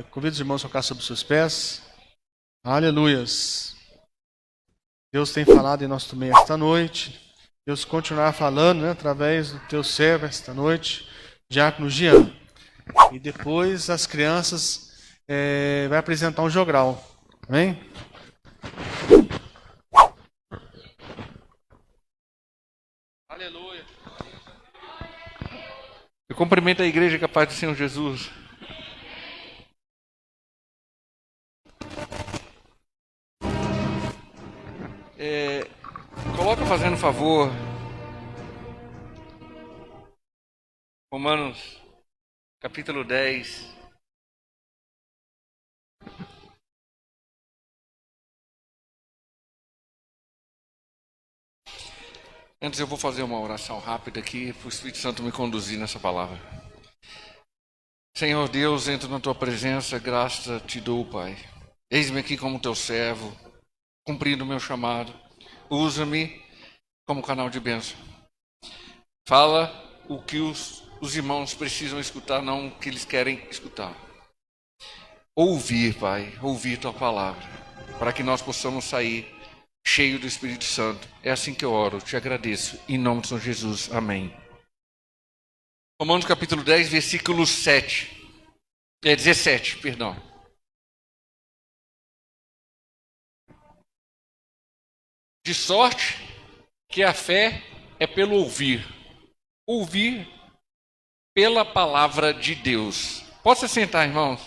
Convido os irmãos a colocar sobre os seus pés. Aleluias. Deus tem falado em nosso meio esta noite. Deus continuará falando, né, através do teu servo esta noite, Diácono Jean. E depois as crianças vai apresentar um jogral. Amém? Aleluia. Eu cumprimento a igreja que a paz do Senhor Jesus. Coloca fazendo favor. Romanos capítulo 10. Antes eu vou fazer uma oração rápida aqui para o Espírito Santo me conduzir nessa palavra. Senhor Deus, entro na tua presença, graça te dou, Pai. Eis-me aqui como teu servo, cumprindo o meu chamado. Usa-me como canal de bênção. Fala o que os irmãos precisam escutar, não o que eles querem escutar. Ouvir, Pai, ouvir tua palavra, para que nós possamos sair cheio do Espírito Santo. É assim que eu oro, te agradeço. Em nome de Senhor Jesus, amém. Romanos capítulo 10, versículo 17, perdão. De sorte que a fé é pelo ouvir. Ouvir pela palavra de Deus. Pode se sentar, irmãos?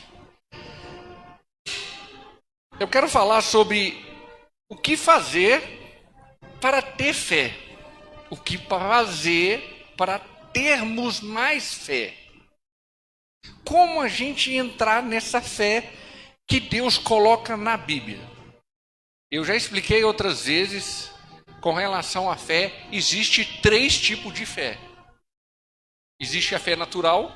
Eu quero falar sobre o que fazer para ter fé. O que fazer para termos mais fé. Como a gente entrar nessa fé que Deus coloca na Bíblia? Eu já expliquei outras vezes com relação à fé, existe 3 tipos de fé. Existe a fé natural,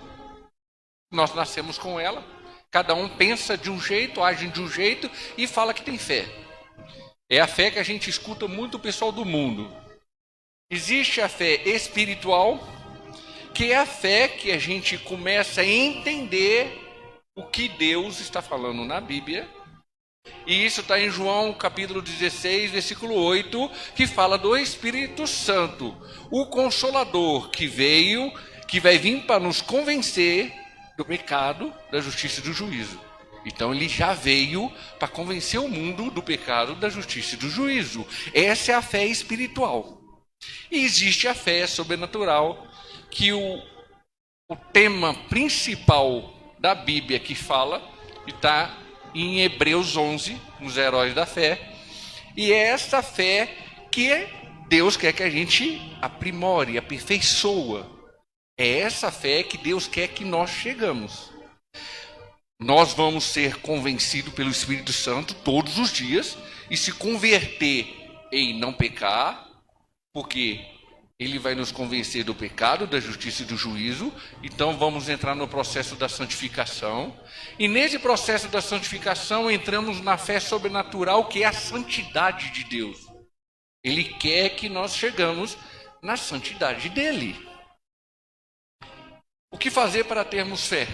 nós nascemos com ela, cada um pensa de um jeito, age de um jeito e fala que tem fé. É a fé que a gente escuta muito o pessoal do mundo. Existe a fé espiritual, que é a fé que a gente começa a entender o que Deus está falando na Bíblia. E isso está em João capítulo 16, versículo 8, que fala do Espírito Santo, o Consolador que vai vir para nos convencer do pecado, da justiça e do juízo. Então ele já veio para convencer o mundo do pecado, da justiça e do juízo. Essa é a fé espiritual. E existe a fé sobrenatural, que o tema principal da Bíblia que fala está em Hebreus 11, nos heróis da fé. E é essa fé que Deus quer que a gente aprimore, aperfeiçoa. É essa fé que Deus quer que nós chegamos. Nós vamos ser convencidos pelo Espírito Santo todos os dias e se converter em não pecar, porque ele vai nos convencer do pecado, da justiça e do juízo. Então vamos entrar no processo da santificação. E nesse processo da santificação entramos na fé sobrenatural, que é a santidade de Deus. Ele quer que nós chegamos na santidade dele. O que fazer para termos fé?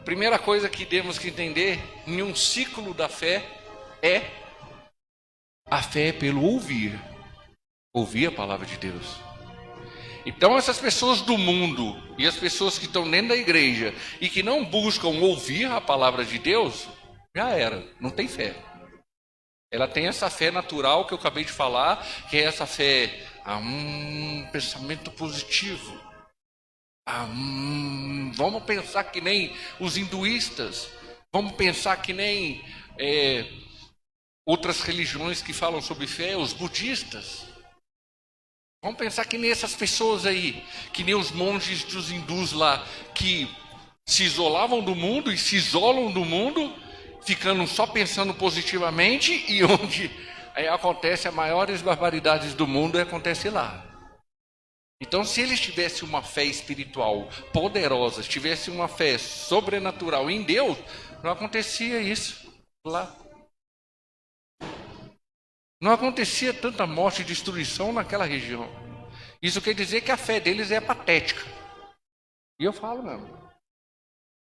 Primeira coisa que temos que entender em um ciclo da fé é a fé pelo ouvir. Ouvir a palavra de Deus. Então essas pessoas do mundo e as pessoas que estão dentro da igreja e que não buscam ouvir a palavra de Deus, já era, não tem fé. Ela tem essa fé natural que eu acabei de falar, que é essa fé, pensamento positivo. Vamos pensar que nem os hinduístas, vamos pensar que nem outras religiões que falam sobre fé, os budistas. Vamos pensar que nem essas pessoas aí, que nem os monges dos hindus lá, que se isolavam do mundo e se isolam do mundo, ficando só pensando positivamente, e onde acontece as maiores barbaridades do mundo, acontece lá. Então, se eles tivessem uma fé espiritual poderosa, tivessem uma fé sobrenatural em Deus, não acontecia isso lá. Não acontecia tanta morte e destruição naquela região. Isso quer dizer que a fé deles é patética. E eu falo mesmo.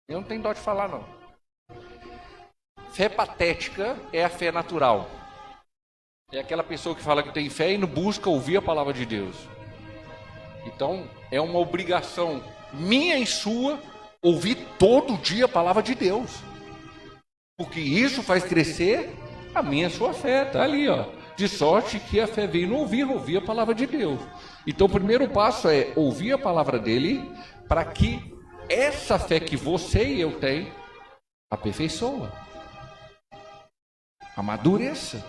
Eu não tenho dó de falar, não. Fé patética é a fé natural. É aquela pessoa que fala que tem fé e não busca ouvir a palavra de Deus. Então, é uma obrigação minha e sua ouvir todo dia a palavra de Deus. Porque isso faz crescer a minha e a sua fé. Está ali, ó. De sorte que a fé veio no ouvir a palavra de Deus. Então, o primeiro passo é ouvir a palavra dele para que essa fé que você e eu tem aperfeiçoa, amadureça.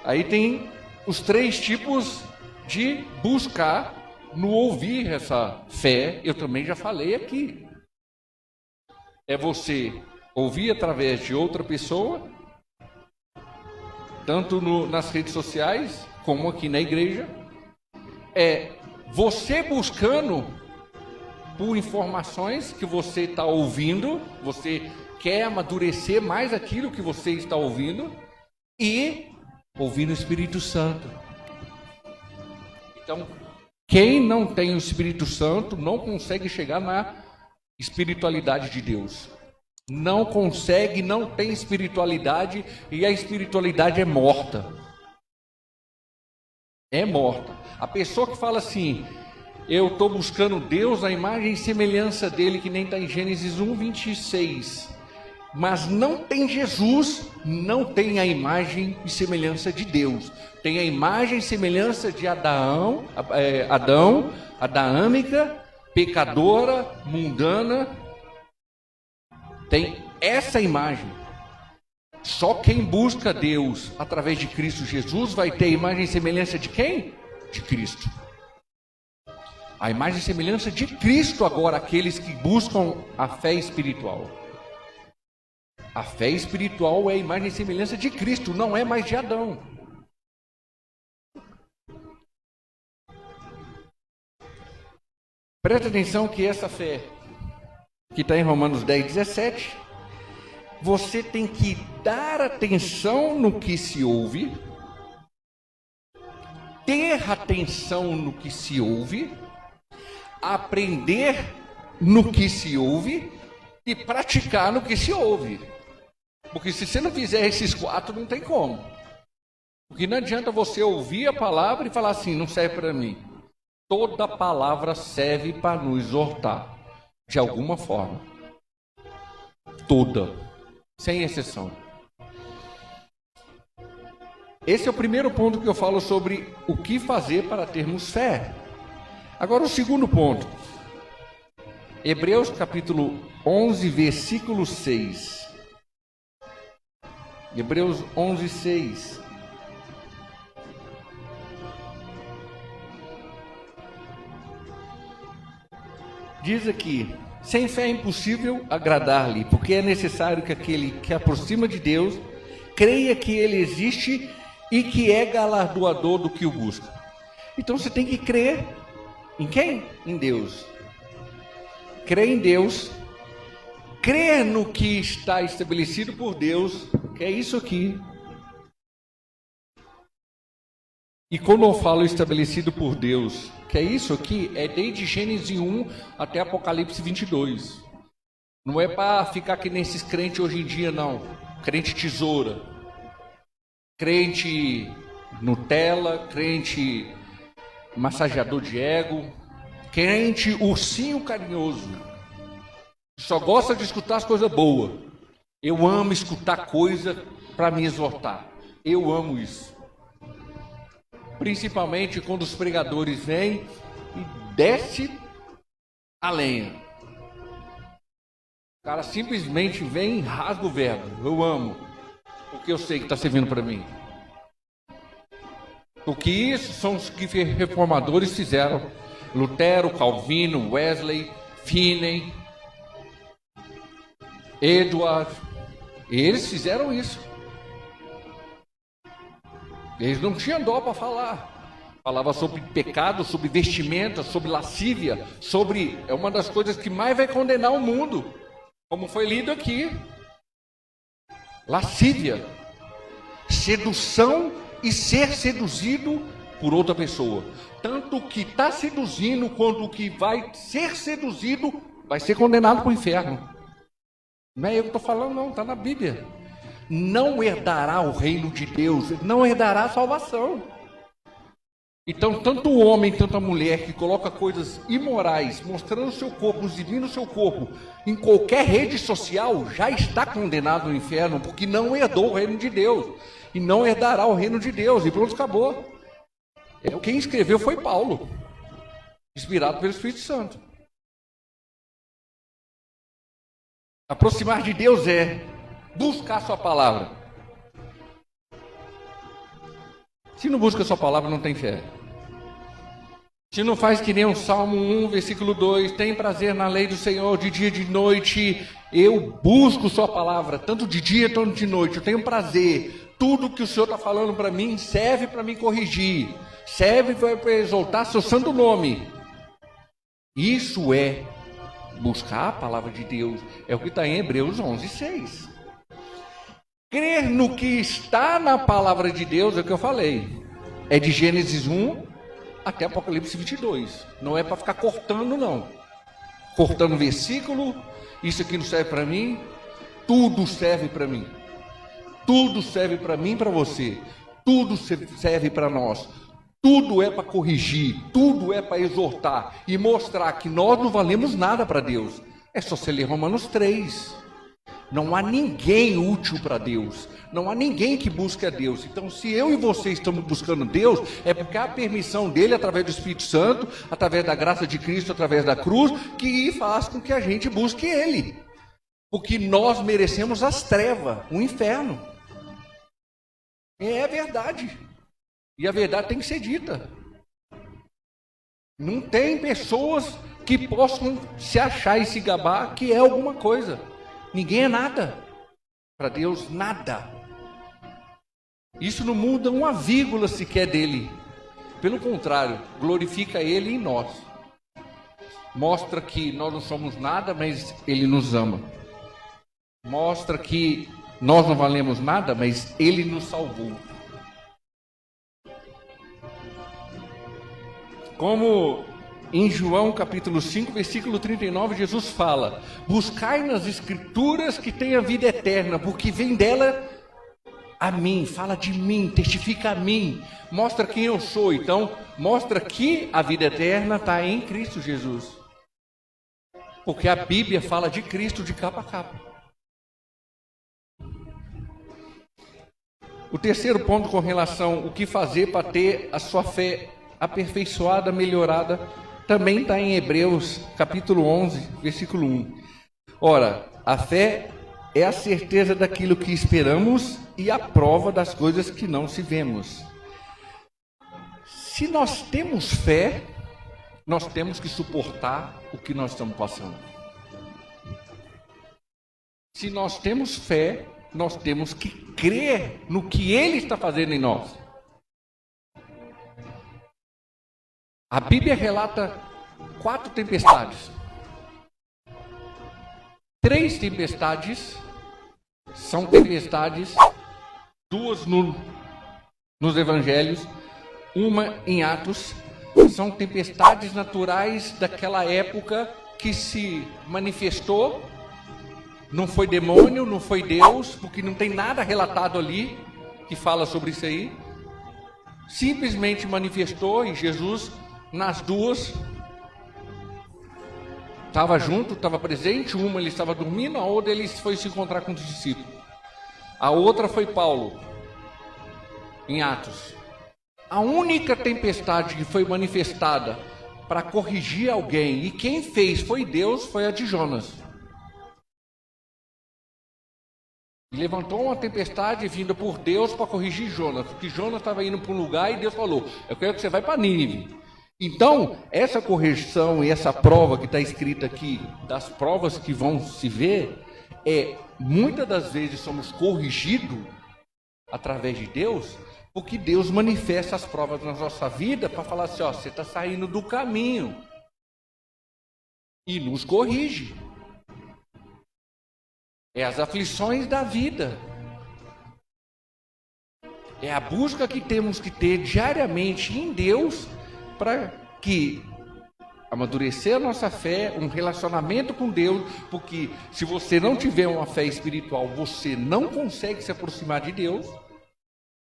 Aí tem os 3 tipos de buscar no ouvir essa fé. Eu também já falei aqui. É você ouvir através de outra pessoa, tanto nas redes sociais como aqui na igreja. É você buscando por informações que você está ouvindo, você quer amadurecer mais aquilo que você está ouvindo e ouvir o Espírito Santo. Então, quem não tem o Espírito Santo não consegue chegar na espiritualidade de Deus. Não consegue, não tem espiritualidade, e a espiritualidade é morta. É morta. A pessoa que fala assim, eu estou buscando Deus, a imagem e semelhança dele, que nem está em Gênesis 1:26, mas não tem Jesus, não tem a imagem e semelhança de Deus. Tem a imagem e semelhança de Adão, adâmica, pecadora, mundana. Tem essa imagem. Só quem busca Deus através de Cristo Jesus vai ter a imagem e semelhança de quem? De Cristo. A imagem e semelhança de Cristo agora, aqueles que buscam a fé espiritual. A fé espiritual é a imagem e semelhança de Cristo, não é mais de Adão. Presta atenção que essa fé, que está em Romanos 10:17, você tem que dar atenção no que se ouve, ter atenção no que se ouve, aprender no que se ouve e praticar no que se ouve. Porque se você não fizer esses 4, não tem como. Porque não adianta você ouvir a palavra e falar assim, não serve para mim. Toda palavra serve para nos exortar, de alguma forma. Toda, sem exceção. Esse é o primeiro ponto que eu falo sobre o que fazer para termos fé. Agora o segundo ponto. Hebreus capítulo 11, versículo 6. Hebreus 11, 6. Diz aqui, sem fé é impossível agradar-lhe, porque é necessário que aquele que aproxima de Deus creia que ele existe e que é galardoador do que o busca. Então você tem que crer em quem? Em Deus. Crer em Deus, crer no que está estabelecido por Deus, que é isso aqui. E quando eu falo estabelecido por Deus, que é isso aqui, é desde Gênesis 1 até Apocalipse 22. Não é para ficar que nesses crentes hoje em dia, não. Crente tesoura, crente Nutella, crente massageador de ego, crente ursinho carinhoso. Só gosta de escutar as coisas boas. Eu amo escutar coisa para me exortar. Eu amo isso. Principalmente quando os pregadores vêm e desce a lenha. O cara simplesmente vem e rasga o verbo. Eu amo, porque eu sei que está servindo para mim. Porque isso são os que reformadores fizeram. Lutero, Calvino, Wesley, Finney, Edward. Eles fizeram isso. Eles não tinham dó para falar. Falava sobre pecado, sobre vestimenta, sobre lascívia, sobre... É uma das coisas que mais vai condenar o mundo. Como foi lido aqui. Lascívia. Sedução e ser seduzido por outra pessoa. Tanto o que está seduzindo, quanto o que vai ser seduzido, vai ser condenado para o inferno. Não é eu que estou falando, não, está na Bíblia. Não herdará o reino de Deus, não herdará a salvação. Então, tanto o homem, tanto a mulher que coloca coisas imorais, mostrando o seu corpo, exibindo o seu corpo, em qualquer rede social, já está condenado no inferno, porque não herdou o reino de Deus. E não herdará o reino de Deus. E pronto, acabou. Quem escreveu foi Paulo, inspirado pelo Espírito Santo. Aproximar de Deus é buscar a sua palavra. Se não busca a sua palavra, não tem fé. Se não faz que nem o Salmo 1, versículo 2, tem prazer na lei do Senhor de dia e de noite, eu busco sua palavra, tanto de dia quanto de noite, eu tenho prazer. Tudo que o Senhor está falando para mim serve para me corrigir, serve para exaltar seu santo nome. Isso é buscar a palavra de Deus, é o que está em Hebreus 11, 6. Crer no que está na palavra de Deus é o que eu falei, é de Gênesis 1 até Apocalipse 22, não é para ficar cortando, não, cortando versículo, isso aqui não serve para mim, tudo serve para mim, tudo serve para mim e para você, tudo serve para nós, tudo é para corrigir, tudo é para exortar e mostrar que nós não valemos nada para Deus. É só você ler Romanos 3. Não há ninguém útil para Deus, não há ninguém que busque a Deus. Então, se eu e você estamos buscando Deus, é porque há a permissão dele, através do Espírito Santo, através da graça de Cristo, através da cruz, que faz com que a gente busque ele. Porque nós merecemos as trevas, o inferno. É verdade. E a verdade tem que ser dita. Não tem pessoas que possam se achar e se gabar que é alguma coisa. Ninguém é nada. Para Deus, nada. Isso não muda uma vírgula sequer dele. Pelo contrário, glorifica ele em nós. Mostra que nós não somos nada, mas ele nos ama. Mostra que nós não valemos nada, mas ele nos salvou. Como em João capítulo 5, versículo 39, Jesus fala: buscai nas escrituras que tem a vida eterna, porque vem dela a mim, fala de mim, testifica a mim, mostra quem eu sou. Então, mostra que a vida eterna está em Cristo Jesus. Porque a Bíblia fala de Cristo de capa a capa. O terceiro ponto com relação ao que fazer para ter a sua fé aperfeiçoada, melhorada, também está em Hebreus capítulo 11, versículo 1. Ora, a fé é a certeza daquilo que esperamos e a prova das coisas que não se vemos. Se nós temos fé, nós temos que suportar o que nós estamos passando. Se nós temos fé, nós temos que crer no que Ele está fazendo em nós. A Bíblia relata 4 tempestades. 3 tempestades são tempestades, 2 nos evangelhos, uma em Atos. São tempestades naturais daquela época que se manifestou. Não foi demônio, não foi Deus, porque não tem nada relatado ali que fala sobre isso aí. Simplesmente manifestou, e Jesus, nas duas, estava junto, estava presente. Uma ele estava dormindo, a outra ele foi se encontrar com os discípulos. A outra foi Paulo, em Atos. A única tempestade que foi manifestada para corrigir alguém, e quem fez foi Deus, foi a de Jonas. Levantou uma tempestade vinda por Deus para corrigir Jonas, porque Jonas estava indo para um lugar e Deus falou: eu quero que você vá para Nínive. Então, essa correção e essa prova que está escrita aqui, das provas que vão se ver, muitas das vezes somos corrigidos através de Deus, porque Deus manifesta as provas na nossa vida para falar assim: ó, você está saindo do caminho, e nos corrige. É as aflições da vida. É a busca que temos que ter diariamente em Deus para que amadurecer a nossa fé, um relacionamento com Deus, porque se você não tiver uma fé espiritual, você não consegue se aproximar de Deus.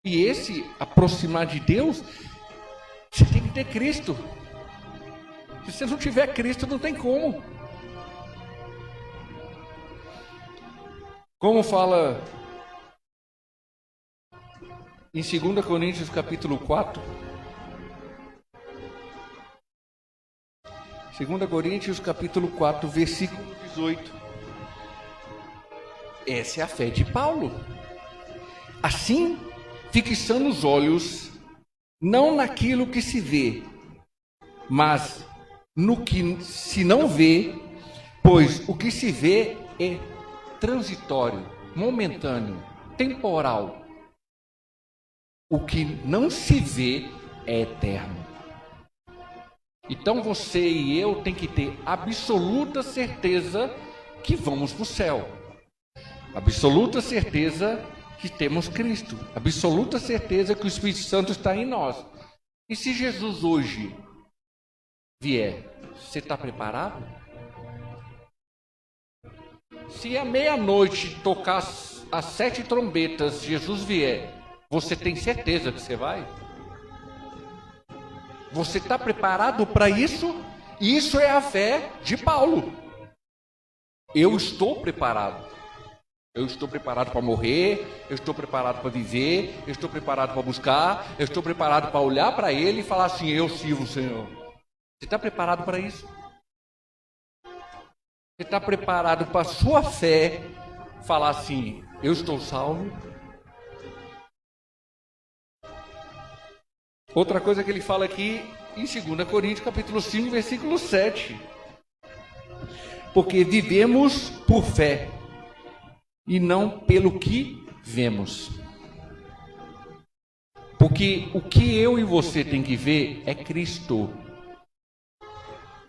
E esse aproximar de Deus, você tem que ter Cristo. Se você não tiver Cristo, não tem como. Como fala em 2 Coríntios capítulo 4, 2 Coríntios capítulo 4, versículo 18. Essa é a fé de Paulo. Assim, fixando os olhos, não naquilo que se vê, mas no que se não vê, pois o que se vê é transitório, momentâneo, temporal. O que não se vê é eterno. Então você e eu tem que ter absoluta certeza que vamos para o céu. Absoluta certeza que temos Cristo. Absoluta certeza que o Espírito Santo está em nós. E se Jesus hoje vier, você está preparado? Se à meia-noite tocar as 7 trombetas, Jesus vier, você tem certeza que você vai? Você está preparado para isso? Isso é a fé de Paulo. Eu estou preparado. Eu estou preparado para morrer, eu estou preparado para viver, eu estou preparado para buscar, eu estou preparado para olhar para Ele e falar assim, eu sirvo o Senhor. Você está preparado para isso? Você está preparado para a sua fé falar assim, eu estou salvo? Outra coisa que ele fala aqui em 2 Coríntios capítulo 5, versículo 7. Porque vivemos por fé e não pelo que vemos. Porque o que eu e você tem que ver é Cristo.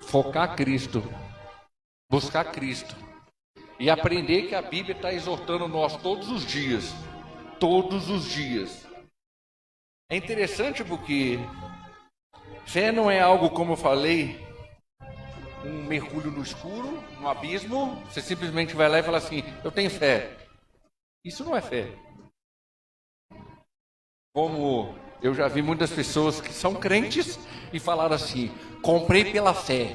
Focar Cristo. Buscar Cristo. E aprender que a Bíblia está exortando nós todos os dias. Todos os dias. É interessante porque fé não é algo, como eu falei, um mergulho no escuro, no abismo. Você simplesmente vai lá e fala assim, eu tenho fé. Isso não é fé. Como eu já vi muitas pessoas que são crentes e falaram assim, comprei pela fé.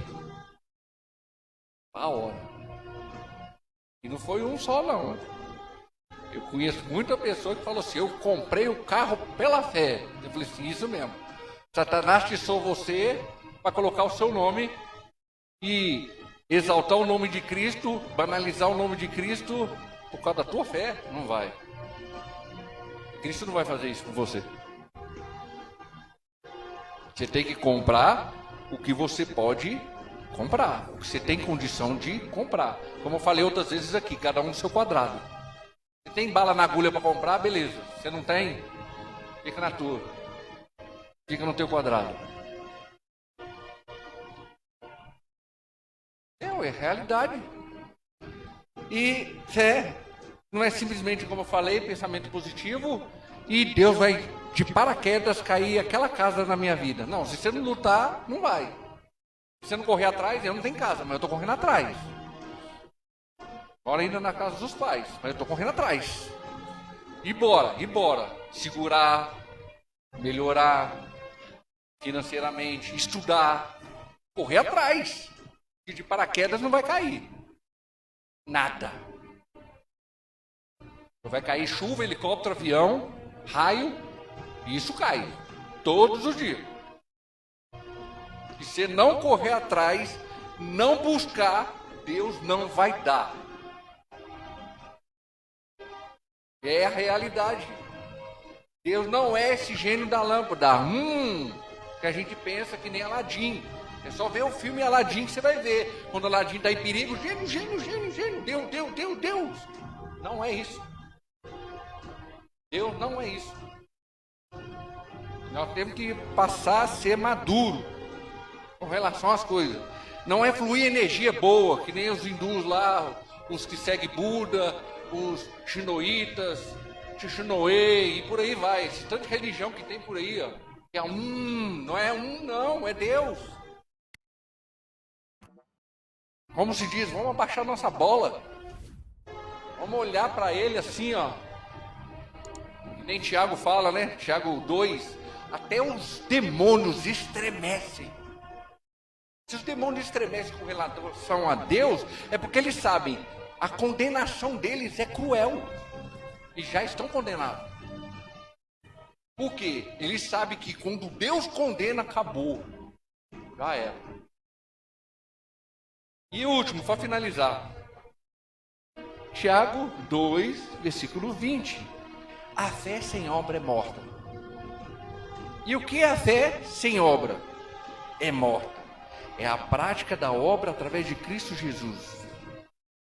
A hora. E não foi um só não. Eu conheço muita pessoa que falou assim, eu comprei o carro pela fé. Eu falei assim, isso mesmo. Satanás tiçou você para colocar o seu nome e exaltar o nome de Cristo, banalizar o nome de Cristo por causa da tua fé. Não vai. Cristo não vai fazer isso com você. Você tem que comprar o que você pode comprar. O que você tem condição de comprar. Como eu falei outras vezes aqui, cada um no seu quadrado. Você tem bala na agulha para comprar, beleza. Você não tem? Fica na tua. Fica no teu quadrado. É realidade. E fé não é simplesmente, como eu falei, pensamento positivo e Deus vai de paraquedas cair aquela casa na minha vida. Não, se você não lutar, não vai. Se você não correr atrás, eu não tenho casa, mas eu estou correndo atrás. Moro ainda na casa dos pais, mas eu estou correndo atrás. E bora. Segurar, melhorar financeiramente, estudar, correr atrás. E de paraquedas não vai cair. Nada. Vai cair chuva, helicóptero, avião, raio, e isso cai. Todos os dias. E se não correr atrás, não buscar, Deus não vai dar. É a realidade. Deus não é esse gênio da lâmpada. Que a gente pensa que nem Aladim. É só ver o filme Aladim que você vai ver. Quando Aladim está em perigo, gênio. Deus. Não é isso. Deus não é isso. Nós temos que passar a ser maduro com relação às coisas. Não é fluir energia boa, que nem os hindus lá, os que seguem Buda, os xinoítas, Xixinoe e por aí vai. Esse tanto de religião que tem por aí, ó. Que é não é não, é Deus. Como se diz, vamos abaixar nossa bola. Vamos olhar para ele assim, ó. Que nem Tiago fala, né? Tiago 2. Até os demônios estremecem. Se os demônios estremecem com relação a Deus, é porque eles sabem, a condenação deles é cruel. E já estão condenados. Por quê? Eles sabem que quando Deus condena, acabou. Já era. E o último, para finalizar. Tiago 2, versículo 20. A fé sem obra é morta. E o que é a fé sem obra? É morta. É a prática da obra através de Cristo Jesus.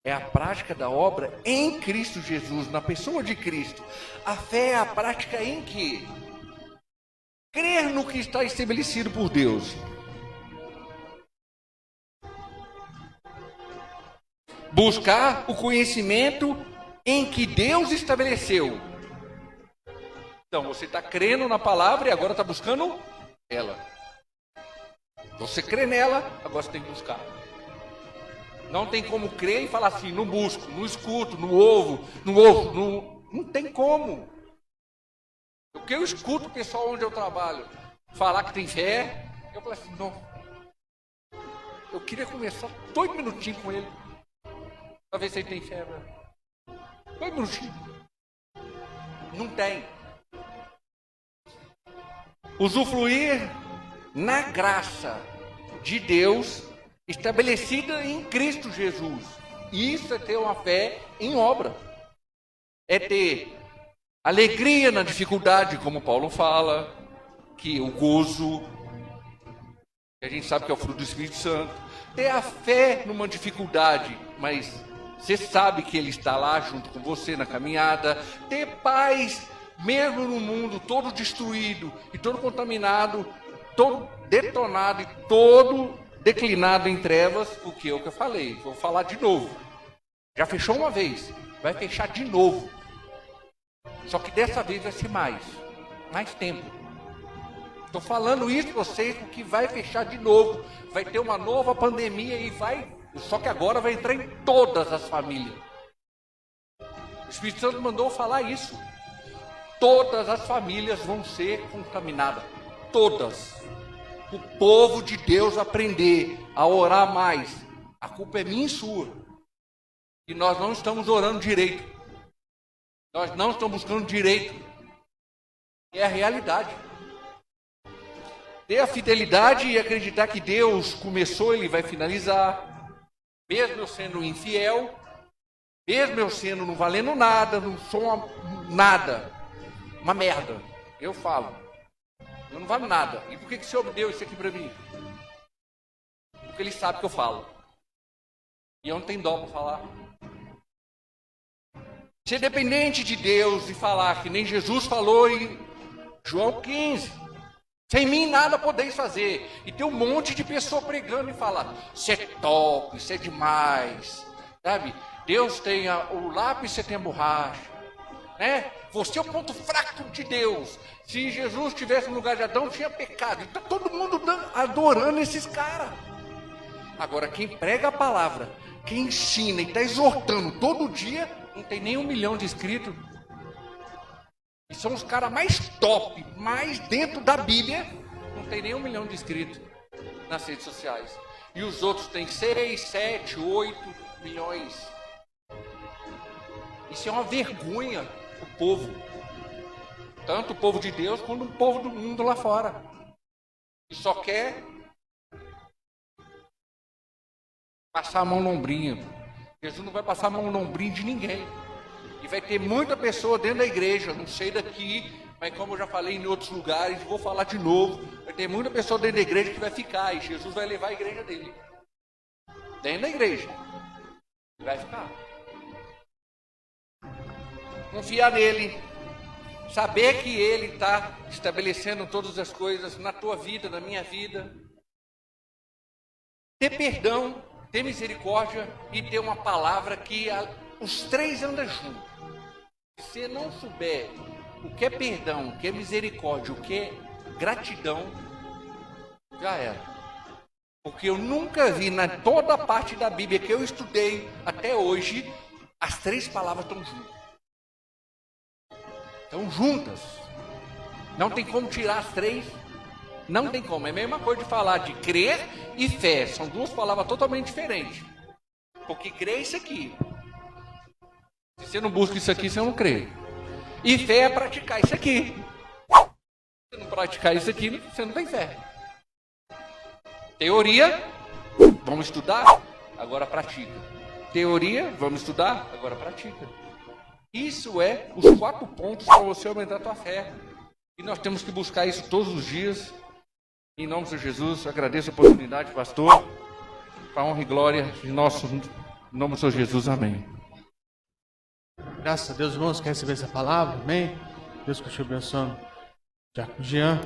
É a prática da obra em Cristo Jesus, na pessoa de Cristo. A fé é a prática em que? Crer no que está estabelecido por Deus. Buscar o conhecimento em que Deus estabeleceu. Então, você está crendo na palavra e agora está buscando ela. Você crê nela, agora você tem que buscar. Não tem como crer e falar assim, não busco, não escuto, não ouvo, não tem como. Porque eu escuto o pessoal onde eu trabalho falar que tem fé, eu falo assim, não. Eu queria conversar 2 minutinhos com ele, para ver se ele tem fé, né? 2 minutinhos. Não tem. Usufruir na graça de Deus estabelecida em Cristo Jesus. Isso é ter uma fé em obra. É ter alegria na dificuldade, como Paulo fala, que o gozo, que a gente sabe que é o fruto do Espírito Santo. Ter a fé numa dificuldade, mas você sabe que Ele está lá junto com você na caminhada. Ter paz, mesmo no mundo todo destruído e todo contaminado, todo detonado e todo declinado em trevas, o que eu falei, vou falar de novo. Já fechou uma vez, vai fechar de novo. Só que dessa vez vai ser mais tempo. Estou falando isso para vocês porque vai fechar de novo. Vai ter uma nova pandemia e só que agora vai entrar em todas as famílias. O Espírito Santo mandou falar isso. Todas as famílias vão ser contaminadas. Todas. O povo de Deus aprender a orar mais. A culpa é minha e sua. E nós não estamos orando direito. Nós não estamos buscando direito. É a realidade. Ter a fidelidade e acreditar que Deus começou, Ele vai finalizar. Mesmo eu sendo infiel, mesmo eu sendo não valendo nada, não sou nada, uma merda. Eu falo. Eu não valho nada. E por que o Senhor deu isso aqui para mim? Porque Ele sabe que eu falo. E eu não tenho dó para falar. Ser dependente de Deus e falar que nem Jesus falou em João 15. Sem mim nada podeis fazer. E tem um monte de pessoa pregando e falando, isso é top, isso é demais. Sabe? Deus tem o lápis, você tem a borracha. Né? Você é o ponto fraco de Deus. Se Jesus estivesse no lugar de Adão, tinha pecado. Está todo mundo adorando esses caras. Agora, quem prega a palavra, quem ensina e está exortando todo dia, não tem nem 1 milhão de inscritos. E são os caras mais top, mais dentro da Bíblia, não tem nem 1 milhão de inscritos nas redes sociais. E os outros têm 6, 7, 8 milhões. Isso é uma vergonha para o povo. Tanto o povo de Deus quanto o povo do mundo lá fora. E só quer passar a mão no ombrinho. Jesus não vai passar a mão no ombrinho de ninguém. E vai ter muita pessoa dentro da igreja, não sei daqui, mas como eu já falei em outros lugares, vou falar de novo. Vai ter muita pessoa dentro da igreja que vai ficar, e Jesus vai levar a igreja dele. Dentro da igreja. E vai ficar. Confiar nele. Saber que Ele está estabelecendo todas as coisas na tua vida, na minha vida. Ter perdão, ter misericórdia e ter uma palavra que os três andam juntos. Se você não souber o que é perdão, o que é misericórdia, o que é gratidão, já era. Porque eu nunca vi na toda a parte da Bíblia que eu estudei até hoje, as três palavras estão juntas. Estão juntas. Não tem como tirar as três. Não tem como. É a mesma coisa de falar de crer e fé. São duas palavras totalmente diferentes. Porque crer é isso aqui. Se você não busca isso aqui, você não crê. E fé é praticar isso aqui. Se você não praticar isso aqui, você não tem fé. Teoria, vamos estudar, agora pratica. Teoria, vamos estudar, agora pratica. Isso é os 4 pontos para você aumentar a tua fé. E nós temos que buscar isso todos os dias. Em nome de Jesus, agradeço a oportunidade, pastor. Para honra e glória de nosso em nome do Senhor Jesus, amém. Graças a Deus, irmãos, quer receber essa palavra? Amém? Deus continue abençoando. Diácono Jean.